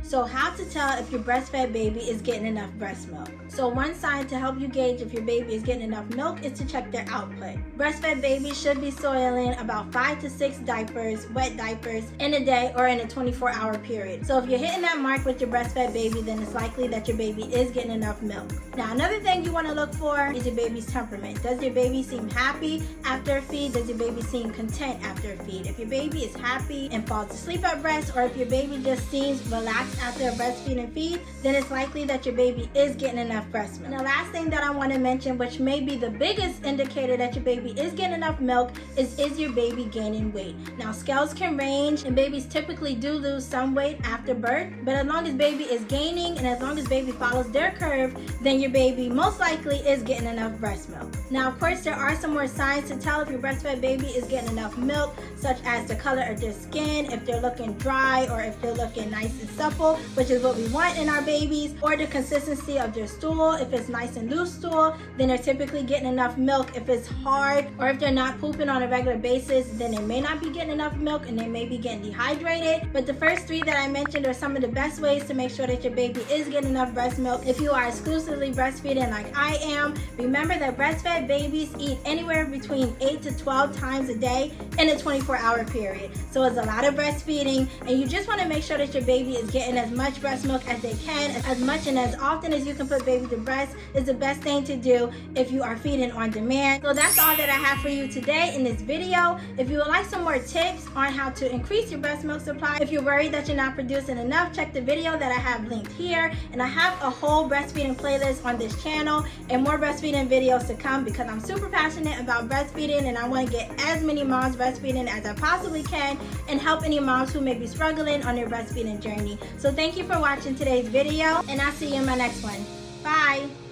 So how to tell if your breastfed baby is getting enough breast milk. So one sign to help you gauge if your baby is getting enough milk is to check their output. Breastfed babies should be soiling about 5 to 6 diapers, wet diapers, in a day or in a 24-hour period. So if you're hitting that mark with your breastfed baby, then it's likely that your baby is getting enough milk. Now another thing you want to look for is your baby's temperament. Does your baby seem happy after a feed? Does your baby seem content after a feed? If your baby is happy and falls asleep at breast, or if your baby just seems relaxed after a breastfeeding feed, then it's likely that your baby is getting enough breast milk. And the last thing that I want to mention, which may be the biggest indicator that your baby is getting enough milk, is your baby gaining weight. Now scales can range and babies typically do lose some weight after birth, but as long as baby is gaining and as long as baby follows their curve, then your baby most likely is getting enough breast milk. Now of course there are some more signs to tell if your breastfed baby is getting enough milk, such as the color of their skin, if they're looking dry or if they're looking nice and supple, which is what we want in our babies, or the consistency of their stool. If it's nice and loose stool, then they're typically getting enough milk. If it's hard or if they're not pooping on a regular basis, then they may not be getting enough milk and they may be getting dehydrated. But the first 3 that I mentioned are some of the best ways to make sure that your baby is getting enough breast milk. If you are exclusively breastfeeding like I am, remember that breastfed babies eat anywhere between 8 to 12 times a day in a 24-hour period. So it's a lot of breastfeeding, and you just want to make sure that your baby is getting as much breast milk as they can, as much and as often as you can put baby to breast is the best thing to do if you are feeding on demand. So that's all that I have for you today in this video. If you would like some more tips on how to increase your breast milk supply, if you're worried that you're not producing enough, check the video that I have linked here. And I have a whole breastfeeding playlist on this channel and more breastfeeding videos to come, because I'm super passionate about breastfeeding and I want to get as many moms breastfeeding as I possibly can and help any moms who may be struggling on their breastfeeding journey. So thank you for watching today's video, and I'll see you in my next one. Bye!